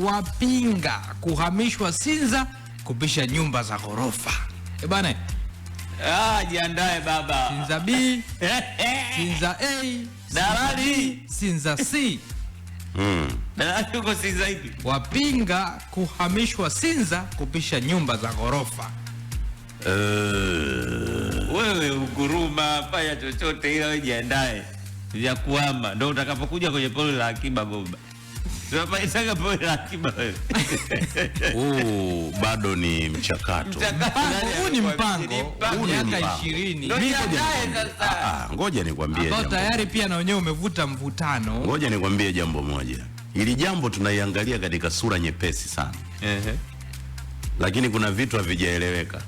wapinga kuhamishwa Sinza kupisha nyumba za ghorofa. Bwana, jiandae baba. Sinza B, Sinza A, dalali Sinza C. Dalali uko Sinza ipi? Wapinga kuhamishwa Sinza kupisha nyumba za ghorofa. Wewe ukuruma fanya chochote ila wewe jiandae vya kuama, ndio utakapokuja kwenye pole la akiba bomba. Tunapaisaga pole la akiba wewe. Bado ni mchakato. Huu ni mpango miaka 20. Ngoja nikwambie jambo. Tayari pia na wenyewe umevuta mvutano. Ngoja nikwambie jambo moja. Hili jambo tunaiangalia katika sura nyepesi sana. Lakini kuna vitu havijaeleweka.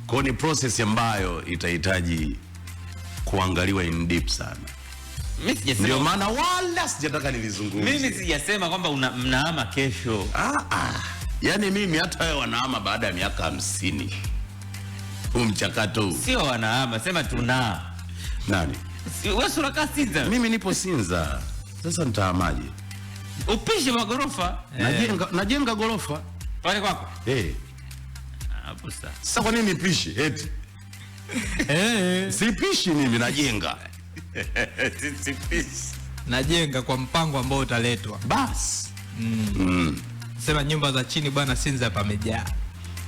Kwa ni process ambayo itahitaji kuangaliwa in deep sana. Ndio maana wala sijataka nilizungumze. Mimi sijasema kwamba mnaama kesho. Yaani mimi hata wewe wanaama baada ya miaka 50. Mchakato sio wanaama, sema tuna. Nani? Wewe sura ka Sinza. Mimi nipo Sinza. Sasa nitaamaje? Upishe magorofa. Najenga gorofa pale kwako. Hapo sasa kwa nini nipishe eti? Sipishi mimi, najenga. Najenga kwa mpango ambao utaletwa. Bas. Sema nyumba za chini bwana Sinza pamejaa.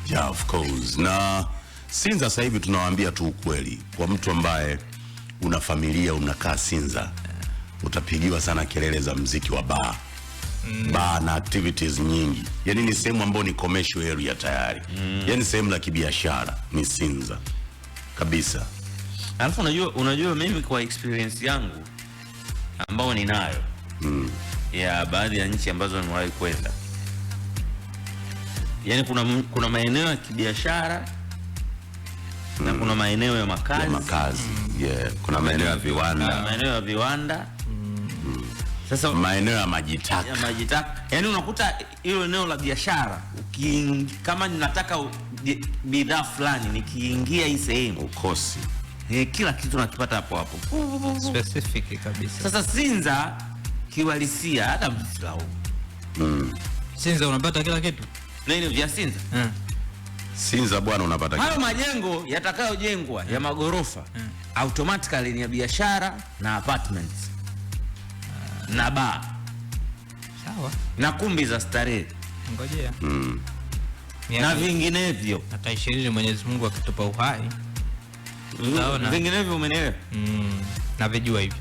Yeah, of course. Na Sinza sasa hivi tunawaambia tu ukweli. Kwa mtu ambaye una familia unakaa Sinza, utapigiwa sana kelele za muziki wa bar. Bar na activities nyingi. Yaani ni sehemu ambayo ni commercial area tayari. Yaani sehemu la kibiashara ni Sinza kabisa. Alafu unajua mimi kwa experience yangu ambao ninayo ya baadhi ya nchi ambazo nimewahi kwenda, yaani kuna maeneo ya kibiashara na kuna maeneo ya makazi. Kuna maeneo ya viwanda. Sasa maeneo ya majitaka. Yaani unakuta hilo eneo la biashara kama ninataka bidhaa fulani nikiingia hii sehemu ukosi. Kila kitu nakipata hapo. Specific kabisa. Sasa Sinza kiwalisia hata mslau. Sinza unapata kila kitu. Nini vya Sinza? Sinza bwana unapata hayo majengo yatakayojengwa ya magorofa automatically ni ya biashara na apartments. Na bar. Sawa. Na kumbi za starehe. Ngojea. Na vinginevyo. Hata 20 Mwenyezi Mungu akitupa uhai. Vinginevyo umeelewa? Na vijua hivi.